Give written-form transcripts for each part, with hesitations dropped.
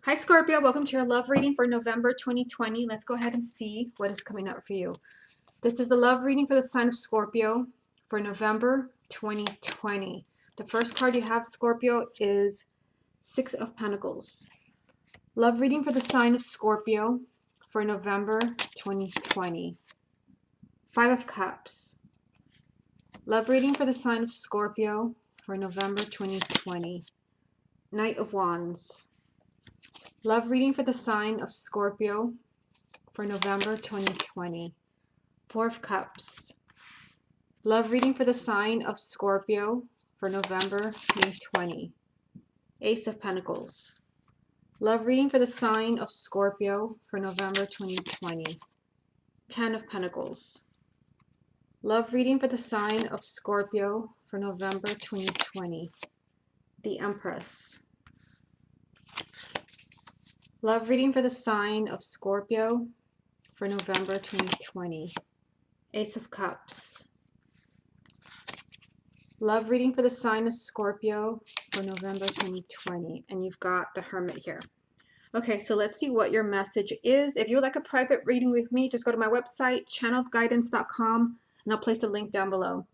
Hi Scorpio, welcome to your love reading for November 2020. Let's go ahead and see what is coming up for you. This is the love reading for the sign of Scorpio for November 2020. The first card you have, Scorpio, is Six of Pentacles. Love reading for the sign of Scorpio for November 2020. Five of Cups. Love reading for the sign of Scorpio for November 2020. Knight of Wands. Love reading for the sign of Scorpio for November 2020. Four of Cups. Love reading for the sign of Scorpio for November 2020. Ace of Pentacles. Love reading for the sign of Scorpio for November 2020. Ten of Pentacles. Love reading for the sign of Scorpio for November 2020. The Empress. Love reading for the sign of Scorpio for November 2020. Ace of Cups. Love reading for the sign of Scorpio for November 2020. And you've got the Hermit here. Okay, so let's see what your message is. If you would like a private reading with me, just go to my website, channelguidance.com, and I'll place a link down below.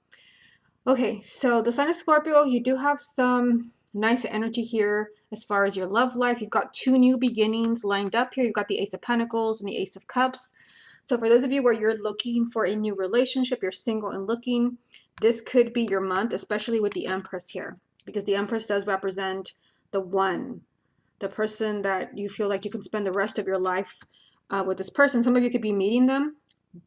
Okay, so the sign of Scorpio, you do have some nice energy here as far as your love life. You've got two new beginnings lined up here. You've got the Ace of Pentacles and the Ace of Cups. So for those of you where you're looking for a new relationship, you're single and looking, this could be your month, especially with the Empress here, because the Empress does represent the one, the person that you feel like you can spend the rest of your life with this person. Some of you could be meeting them,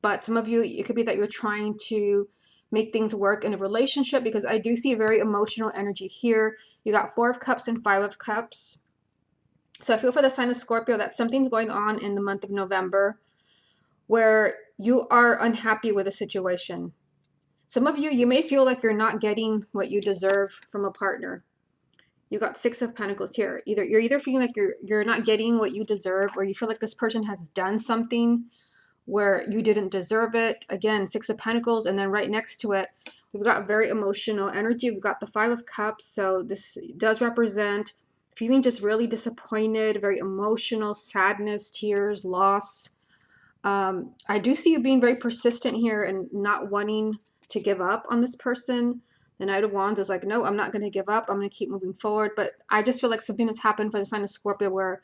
but some of you, it could be that you're trying to make things work in a relationship, because I do see a very emotional energy here. You got Four of Cups and Five of Cups. So I feel for the sign of Scorpio that something's going on in the month of November where you are unhappy with a situation. Some of you, you may feel like you're not getting what you deserve from a partner. You got Six of Pentacles here. You're either feeling like you're not getting what you deserve, or you feel like this person has done something where you didn't deserve it. Again, Six of Pentacles, and then right next to it, we've got very emotional energy. We've got the Five of Cups. So this does represent feeling just really disappointed, very emotional, sadness, tears, loss. I do see you being very persistent here and not wanting to give up on this person. The Knight of Wands is like, no, I'm not going to give up. I'm going to keep moving forward. But I just feel like something has happened for the sign of Scorpio where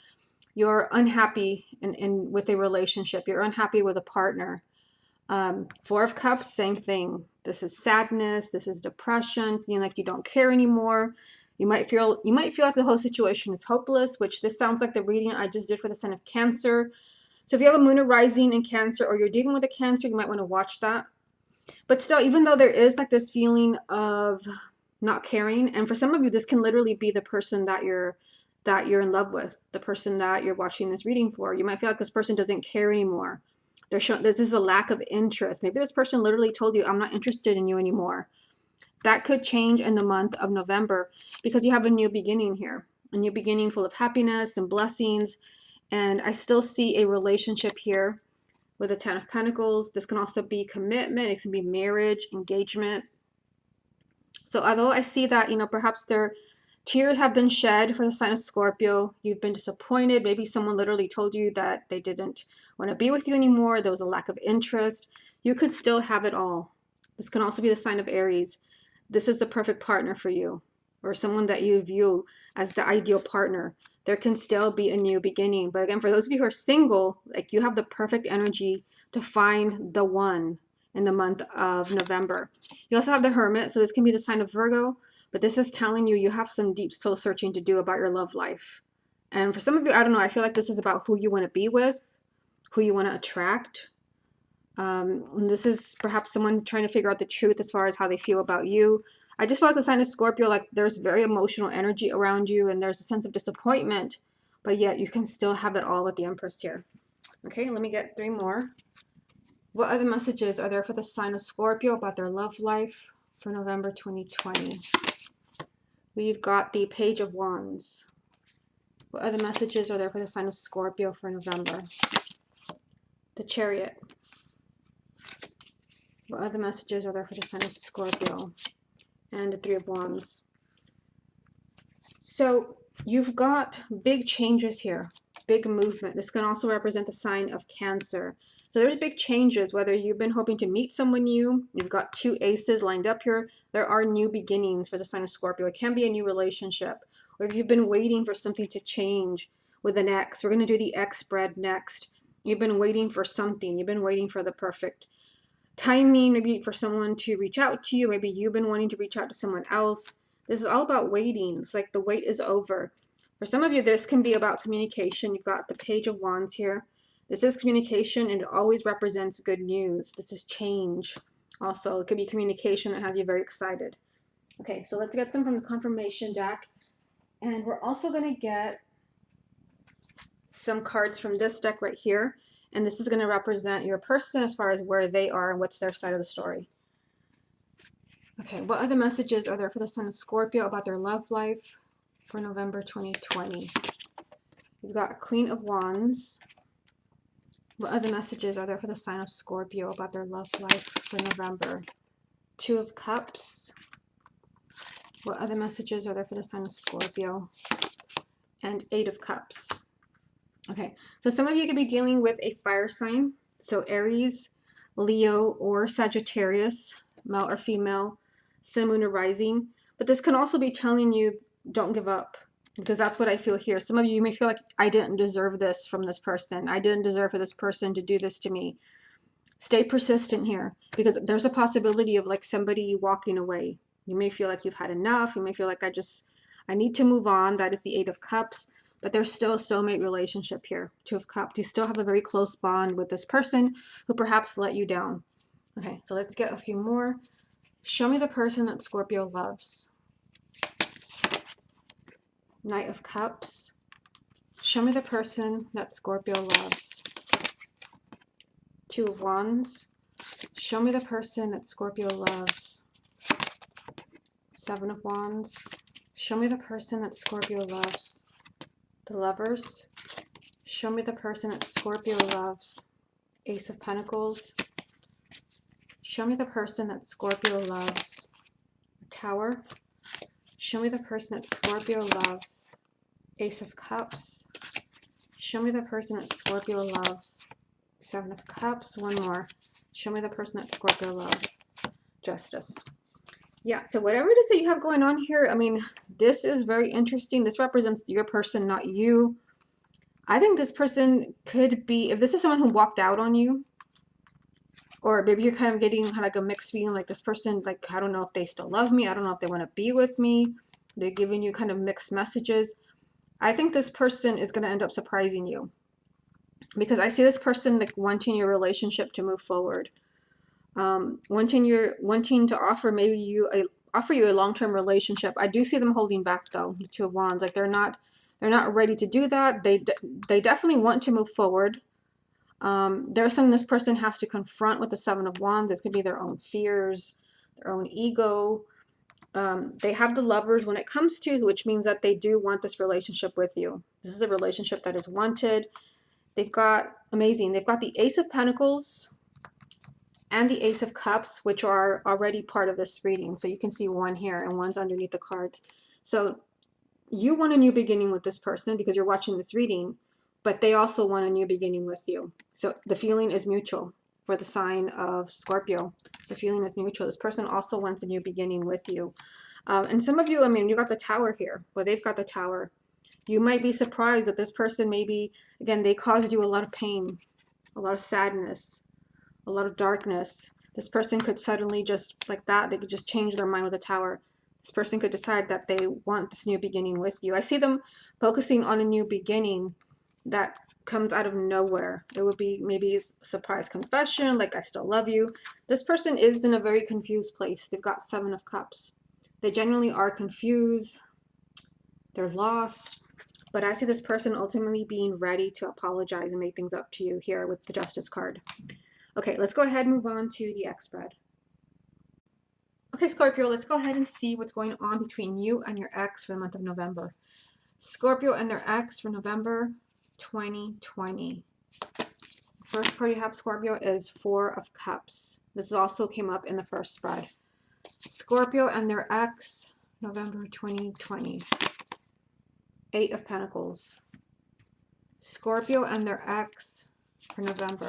you're unhappy with a relationship. You're unhappy with a partner. Four of Cups, same thing. This is sadness. This is depression, feeling like you don't care anymore. You might feel like the whole situation is hopeless, which this sounds like the reading I just did for the sign of Cancer. So if you have a moon or rising in Cancer, or you're dealing with a Cancer, you might want to watch that. But still, even though there is like this feeling of not caring, and for some of you, this can literally be the person that you're in love with, the person that you're watching this reading for. You might feel like this person doesn't care anymore. They're showing this is a lack of interest. Maybe this person literally told you, I'm not interested in you anymore. That could change in the month of November, because you have a new beginning here, a new beginning full of happiness and blessings. And I still see a relationship here with a Ten of Pentacles. This can also be commitment. It can be marriage, engagement. So although I see that, perhaps tears have been shed for the sign of Scorpio, you've been disappointed. Maybe someone literally told you that they didn't want to be with you anymore. There was a lack of interest. You could still have it all. This can also be the sign of Aries. This is the perfect partner for you, or someone that you view as the ideal partner. There can still be a new beginning. But again, for those of you who are single, like, you have the perfect energy to find the one in the month of November. You also have the Hermit, so this can be the sign of Virgo, but this is telling you have some deep soul searching to do about your love life. And for some of you, I don't know, I feel like this is about who you want to be with, who you want to attract. And this is perhaps someone trying to figure out the truth as far as how they feel about you. I just feel like the sign of Scorpio, like, there's very emotional energy around you, and there's a sense of disappointment, but yet you can still have it all with the Empress here. Okay, let me get three more. What other messages are there for the sign of Scorpio about their love life for November 2020? We've got the Page of Wands. What other messages are there for the sign of Scorpio for November? The Chariot. What other messages are there for the sign of Scorpio? And the Three of Wands. So You've got big changes here, big movement. This can also represent the sign of Cancer. So there's big changes, whether you've been hoping to meet someone new, you've got two aces lined up here. There are new beginnings for the sign of Scorpio. It can be a new relationship, or if you've been waiting for something to change with an ex. We're going to do the ex spread next. You've been waiting for something. You've been waiting for the perfect timing, maybe for someone to reach out to you. Maybe you've been wanting to reach out to someone else. This is all about waiting. It's like the wait is over. For some of you, this can be about communication. You've got the Page of Wands here. This is communication, and it always represents good news. This is change. Also, it could be communication that has you very excited. Okay, so let's get some from the confirmation deck. And we're also going to get some cards from this deck right here. And this is going to represent your person as far as where they are and what's their side of the story. Okay, what other messages are there for the sign of Scorpio about their love life for November 2020? We've got Queen of Wands. What other messages are there for the sign of Scorpio about their love life for November? Two of Cups. What other messages are there for the sign of Scorpio? And Eight of Cups. Okay, so some of you could be dealing with a fire sign. So Aries, Leo, or Sagittarius, male or female, sun, moon, or rising. But this can also be telling you, don't give up, because that's what I feel here. Some of you may feel like, I didn't deserve this from this person. I didn't deserve for this person to do this to me. Stay persistent here, because there's a possibility of like somebody walking away. You may feel like you've had enough. You may feel like I need to move on. That is the Eight of Cups. But there's still a soulmate relationship here. Two of Cups. You still have a very close bond with this person who perhaps let you down. Okay, so let's get a few more. Show me the person that Scorpio loves. Knight of Cups. Show me the person that Scorpio loves. Two of Wands. Show me the person that Scorpio loves. Seven of Wands. Show me the person that Scorpio loves. The Lovers. Show me the person that Scorpio loves. Ace of Pentacles. Show me the person that Scorpio loves. The Tower. Show me the person that Scorpio loves. Ace of Cups. Show me the person that Scorpio loves. Seven of Cups. One more. Show me the person that Scorpio loves. Justice. Yeah, so whatever it is that you have going on here, I mean, this is very interesting. This represents your person, not you. I think this person could be, if this is someone who walked out on you, or maybe you're kind of getting kind of like a mixed feeling, like this person, like, I don't know if they still love me. I don't know if they want to be with me. They're giving you kind of mixed messages. I think this person is going to end up surprising you, because I see this person like wanting your relationship to move forward. Wanting to offer offer you a long-term relationship. I do see them holding back though. The Two of Wands, like they're not ready to do that. They definitely want to move forward. There's something this person has to confront with the Seven of Wands. This could be their own fears, their own ego. They have the Lovers when it comes to, which means that they do want this relationship with you. This is a relationship that is wanted. They've got the Ace of Pentacles and the Ace of Cups, which are already part of this reading. So you can see one here and one's underneath the cards. So you want a new beginning with this person because you're watching this reading, but they also want a new beginning with you. So the feeling is mutual for the sign of Scorpio. The feeling is mutual. This person also wants a new beginning with you. And some of you, I mean, you got the Tower here. Well, they've got the Tower. You might be surprised that this person maybe, again, they caused you a lot of pain, a lot of sadness, a lot of darkness. This person could suddenly just like that, they could just change their mind with the Tower. This person could decide that they want this new beginning with you. I see them focusing on a new beginning that comes out of nowhere. It would be maybe a surprise confession, like I still love you. This person is in a very confused place. They've got Seven of Cups. They genuinely are confused. They're lost. But I see this person ultimately being ready to apologize and make things up to you here with the Justice card. Okay, let's go ahead and move on to the X spread. Okay, Scorpio, let's go ahead and see what's going on between you and your ex for the month of November. Scorpio and their ex for November 2020. First card you have, Scorpio, is Four of Cups. This also came up in the first spread. Scorpio and their ex, November 2020. Eight of Pentacles. Scorpio and their ex for November.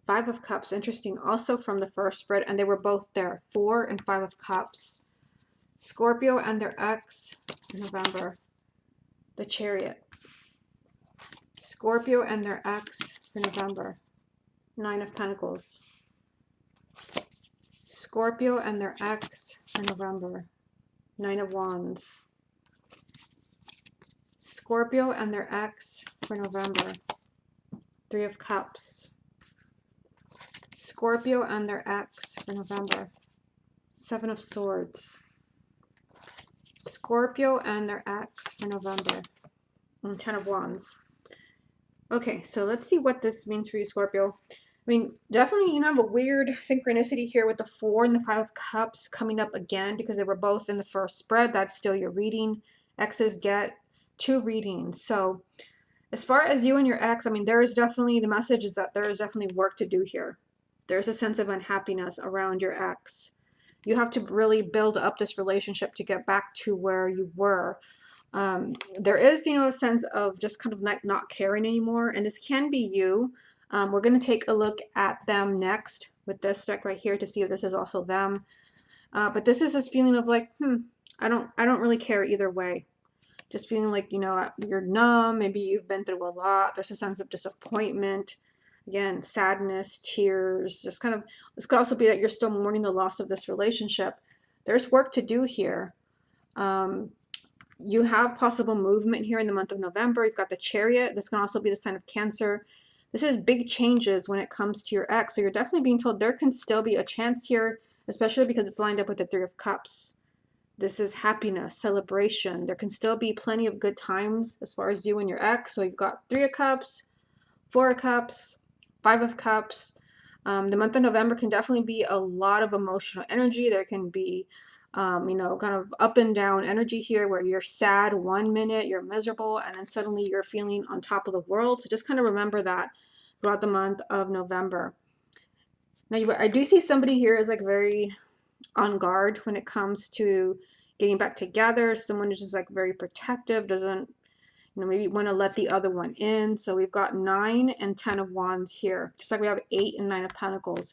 Five of Cups, interesting, also from the first spread, and they were both there. 4 and 5 of Cups. Scorpio and their ex for November. The Chariot. Scorpio and their ex for November. 9 of Pentacles. Scorpio and their ex for November. 9 of Wands. Scorpio and their ex for November. 3 of Cups. Scorpio and their ex for November. 7 of Swords. Scorpio and their ex for November. And 10 of Wands. Okay, so let's see what this means for you, Scorpio. I mean, definitely you have a weird synchronicity here with the 4 and the 5 of Cups coming up again because they were both in the first spread. That's still your reading. Exes get 2 readings. So as far as you and your ex, I mean, there is definitely, the message is that there is definitely work to do here. There's a sense of unhappiness around your ex. You have to really build up this relationship to get back to where you were. There is, you know, a sense of just kind of not caring anymore, and this can be you. We're going to take a look at them next with this deck right here to see if this is also them. But this is this feeling of like, I don't really care either way. Just feeling like, you know, you're numb. Maybe you've been through a lot. There's a sense of disappointment. Again, sadness, tears, just kind of, this could also be that you're still mourning the loss of this relationship. There's work to do here. You have possible movement here in the month of November. You've got the Chariot. This can also be the sign of Cancer. This is big changes when it comes to your ex. So you're definitely being told there can still be a chance here, especially because it's lined up with the 3 of Cups. This is happiness, celebration. There can still be plenty of good times as far as you and your ex. So you've got 3 of Cups, 4 of Cups, 5 of Cups. The month of November can definitely be a lot of emotional energy. There can be, you know, kind of up and down energy here where you're sad 1 minute, you're miserable, and then suddenly you're feeling on top of the world. So just kind of remember that throughout the month of November. Now, I do see somebody here is like very on guard when it comes to getting back together. Someone is just like very protective, doesn't, you know, maybe want to let the other one in. So we've got 9 and 10 of Wands here, just like we have 8 and 9 of Pentacles.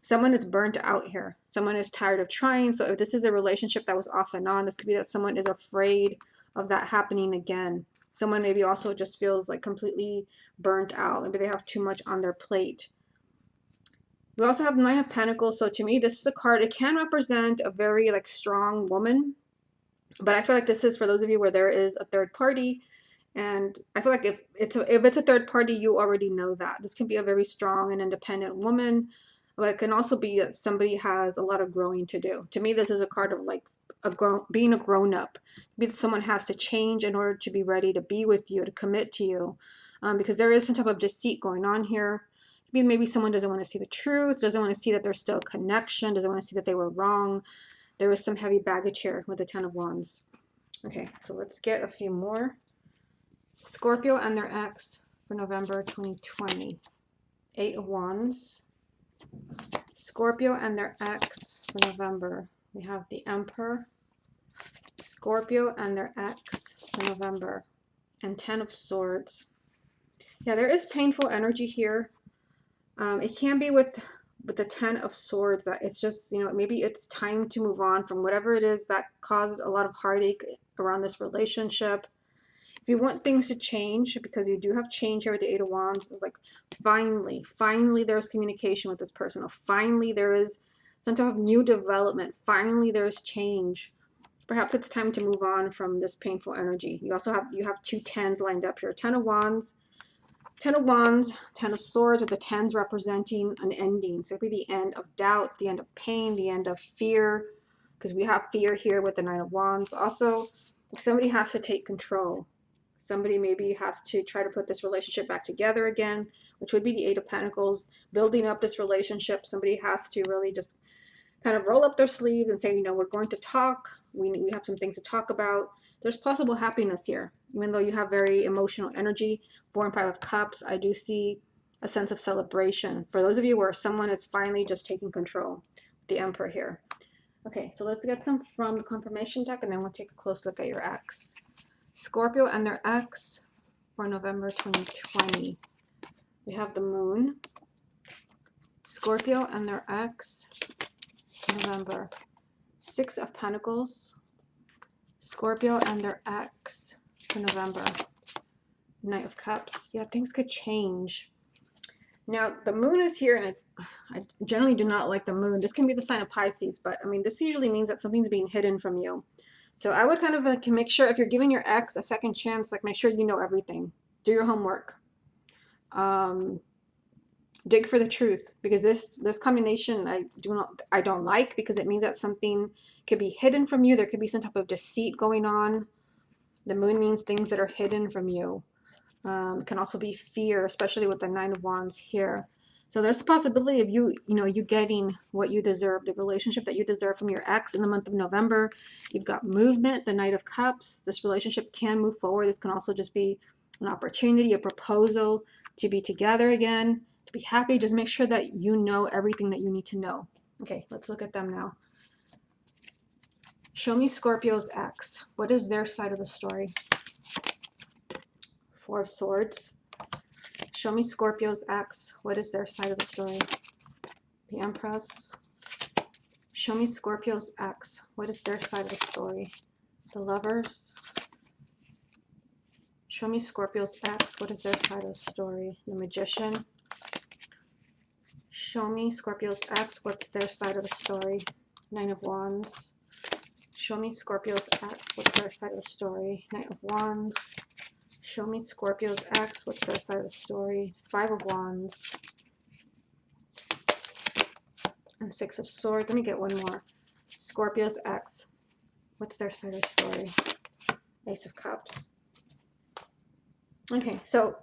Someone is burnt out here. Someone is tired of trying. So if this is a relationship that was off and on, this could be that someone is afraid of that happening again. Someone maybe also just feels like completely burnt out. Maybe they have too much on their plate. We also have 9 of Pentacles. So to me, this is a card. It can represent a very like strong woman. But I feel like this is for those of you where there is a third party. And I feel like if it's a third party, you already know that. This can be a very strong and independent woman. But it can also be that somebody has a lot of growing to do. To me, this is a card of like being a grown up. Maybe someone has to change in order to be ready to be with you, to commit to you. Because there is some type of deceit going on here. Maybe someone doesn't want to see the truth, doesn't want to see that there's still a connection, doesn't want to see that they were wrong. There is some heavy baggage here with the 10 of Wands. Okay, so let's get a few more. Scorpio and their ex for November 2020. 8 of Wands. Scorpio and their ex for November. We have the Emperor. Scorpio and their ex for November. And 10 of Swords. Yeah, there is painful energy here. It can be with the 10 of Swords that it's just, you know, maybe it's time to move on from whatever it is that caused a lot of heartache around this relationship. If you want things to change, because you do have change here with the 8 of Wands, it's like finally there's communication with this person. Or finally there is some type of new development. Finally there's change. Perhaps it's time to move on from this painful energy. You also have 2 10s lined up here. 10 of Wands, 10 of Wands, 10 of Swords, with the 10s representing an ending. So it could be the end of doubt, the end of pain, the end of fear, because we have fear here with the 9 of Wands. Also, somebody has to take control. Somebody maybe has to try to put this relationship back together again, which would be the 8 of Pentacles, building up this relationship. Somebody has to really just kind of roll up their sleeves and say, you know, we're going to talk. We have some things to talk about. There's possible happiness here. Even though you have very emotional energy, 4 and 5 of Cups, I do see a sense of celebration. For those of you where someone is finally just taking control, the Emperor here. Okay, so let's get some from the confirmation deck, and then we'll take a close look at your ex. Scorpio and their ex for November 2020. We have the moon. Scorpio and their ex, November. Six of Pentacles. Scorpio and their ex for November. Knight of Cups. Yeah, things could change. Now, the moon is here, and I generally do not like the moon. This can be the sign of Pisces, but I mean, this usually means that something's being hidden from you. So I would kind of like make sure, if you're giving your ex a second chance, like make sure you know everything. Do your homework. Dig for the truth, because this combination I don't like, because it means that something could be hidden from you. There could be some type of deceit going on. The moon means things that are hidden from you. It can also be fear, especially with the Nine of Wands here. So there's a possibility of you getting what you deserve, the relationship that you deserve from your ex in the month of November. You've got movement, the Knight of Cups. This relationship can move forward. This can also just be an opportunity, a proposal to be together again, to be happy. Just make sure that you know everything that you need to know. Okay, let's look at them now. Show me Scorpio's ex. What is their side of the story? Four of Swords. Show me Scorpio's ex. What is their side of the story? The Empress. Show me Scorpio's ex. What is their side of the story? The Lovers. Show me Scorpio's ex. What is their side of the story? The Magician. Show me Scorpio's ex. What's their side of the story? Nine of Wands. Show me Scorpio's ex. What's their side of the story? Knight of Wands. Show me Scorpio's ex. What's their side of the story? Five of Wands. And Six of Swords. Let me get one more. Scorpio's ex. What's their side of the story? Ace of Cups. Okay, so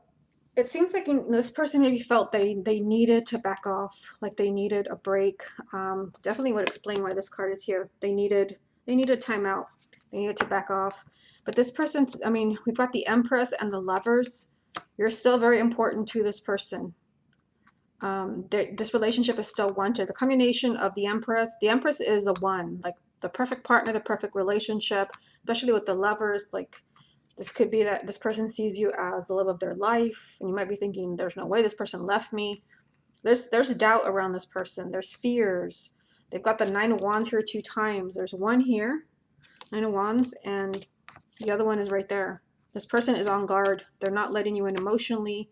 it seems like this person maybe felt they needed to back off, like they needed a break. Definitely would explain why this card is here. They needed time out. They needed to back off. But this person's, I mean, we've got the Empress and the Lovers. You're still very important to this person. This relationship is still wanted. The combination of the Empress is the one, like the perfect partner, the perfect relationship, especially with the Lovers. Like, this could be that this person sees you as the love of their life, and you might be thinking, there's no way this person left me. There's doubt around this person. There's fears. They've got the Nine of Wands here 2 times. There's one here, Nine of Wands, and the other one is right there. This person is on guard. They're not letting you in emotionally.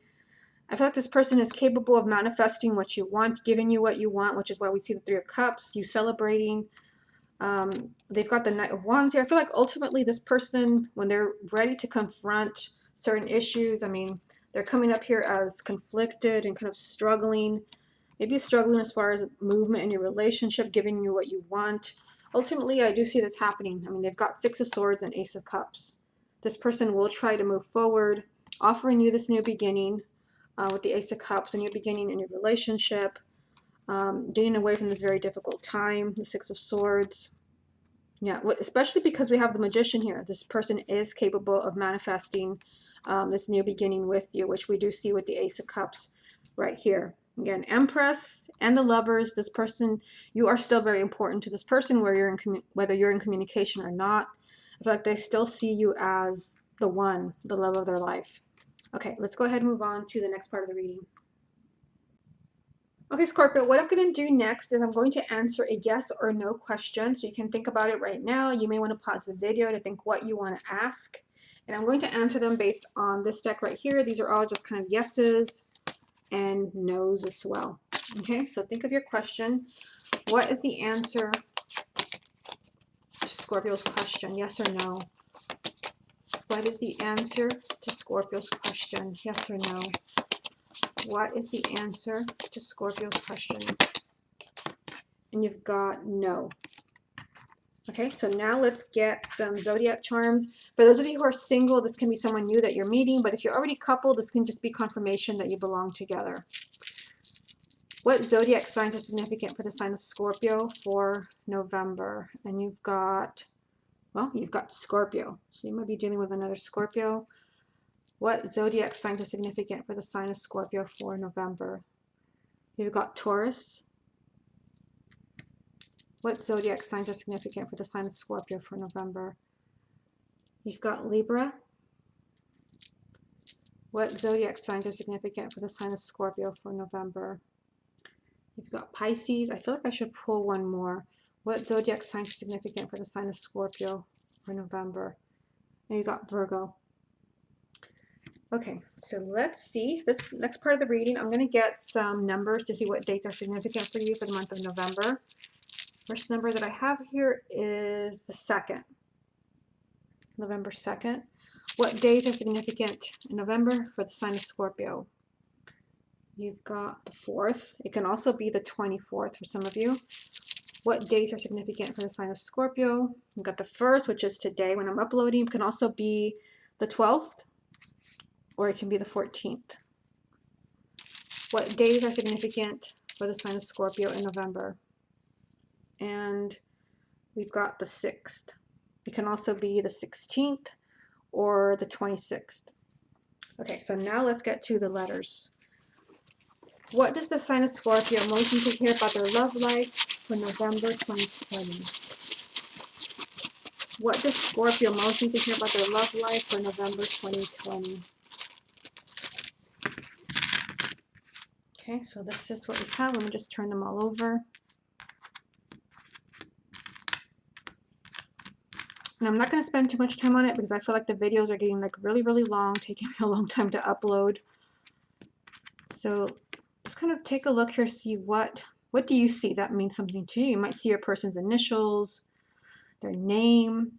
I feel like this person is capable of manifesting what you want, giving you what you want, which is why we see the Three of Cups, you celebrating. They've got the Knight of Wands here. I feel like ultimately this person, when they're ready to confront certain issues, I mean, they're coming up here as conflicted and kind of struggling. Maybe struggling as far as movement in your relationship, giving you what you want. Ultimately, I do see this happening. I mean, they've got Six of Swords and Ace of Cups. This person will try to move forward, offering you this new beginning with the Ace of Cups, a new beginning in your relationship, getting away from this very difficult time, the Six of Swords. Yeah, especially because we have the Magician here. This person is capable of manifesting this new beginning with you, which we do see with the Ace of Cups right here. Again, Empress and the Lovers, this person, you are still very important to this person, whether you're in communication or not. I feel like they still see you as the one, the love of their life. Okay, let's go ahead and move on to the next part of the reading. Okay, Scorpio, what I'm going to do next is I'm going to answer a yes or no question. So you can think about it right now. You may want to pause the video to think what you want to ask. And I'm going to answer them based on this deck right here. These are all just kind of yeses and no's as well. Okay, so think of your question. What is the answer to Scorpio's question? Yes or no? What is the answer to Scorpio's question? Yes or no? What is the answer to Scorpio's question? And you've got no. Okay, so now let's get some zodiac charms. For those of you who are single, this can be someone new that you're meeting, but if you're already coupled, this can just be confirmation that you belong together. What zodiac signs are significant for the sign of Scorpio for November? And you've got, well, you've got Scorpio. So you might be dealing with another Scorpio. What zodiac signs are significant for the sign of Scorpio for November? You've got Taurus. What zodiac signs are significant for the sign of Scorpio for November? You've got Libra. What zodiac signs are significant for the sign of Scorpio for November? You've got Pisces. I feel like I should pull one more. What zodiac sign is significant for the sign of Scorpio for November? And you got Virgo. Okay, so let's see. This next part of the reading, I'm going to get some numbers to see what dates are significant for you for the month of November. First number that I have here is the 2nd, November 2nd. What days are significant in November for the sign of Scorpio? You've got the 4th. It can also be the 24th for some of you. What days are significant for the sign of Scorpio? We've got the 1st, which is today when I'm uploading. It can also be the 12th, or it can be the 14th. What days are significant for the sign of Scorpio in November? And we've got the 6th. It can also be the 16th or the 26th. Okay, so now let's get to the letters. What does the sign of Scorpio most need to hear about their love life for November 2020? What does Scorpio most need to hear about their love life for November 2020? Okay, so this is what we have. Let me just turn them all over. And I'm not going to spend too much time on it because I feel like the videos are getting like really, really long, taking me a long time to upload. So just kind of take a look here, see what do you see that means something to you. You might see your person's initials, their name.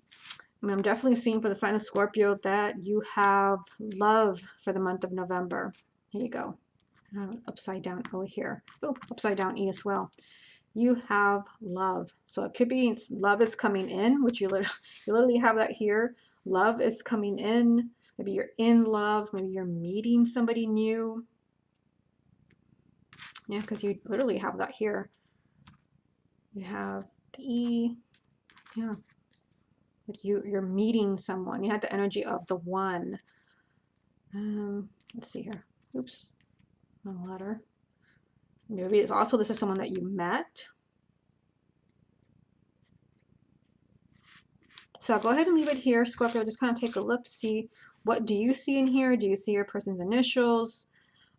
I mean, I'm definitely seeing for the sign of Scorpio that you have love for the month of November. Here you go. Upside down O here. Oh, upside down E as well. You have love. So it could be love is coming in, which you literally have that here. Love is coming in. Maybe you're in love. Maybe you're meeting somebody new. Yeah, because you literally have that here. You have the E. Yeah. Like you're meeting someone. You had the energy of the one. Let's see here. Oops. Wrong letter. Maybe it's also this is someone that you met. So I'll go ahead and leave it here. Scorpio, just kind of take a look, see what do you see in here? Do you see your person's initials?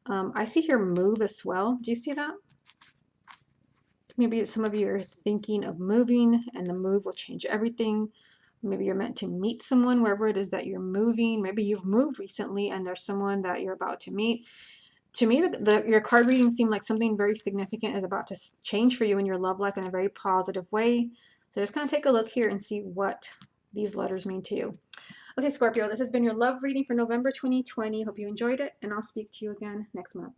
I see here move as well. Do you see that? Maybe some of you are thinking of moving and the move will change everything. Maybe you're meant to meet someone wherever it is that you're moving. Maybe you've moved recently and there's someone that you're about to meet. To me, your card reading seemed like something very significant is about to change for you in your love life in a very positive way. So just kind of take a look here and see what these letters mean to you. Okay, Scorpio, this has been your love reading for November 2020. Hope you enjoyed it, and I'll speak to you again next month.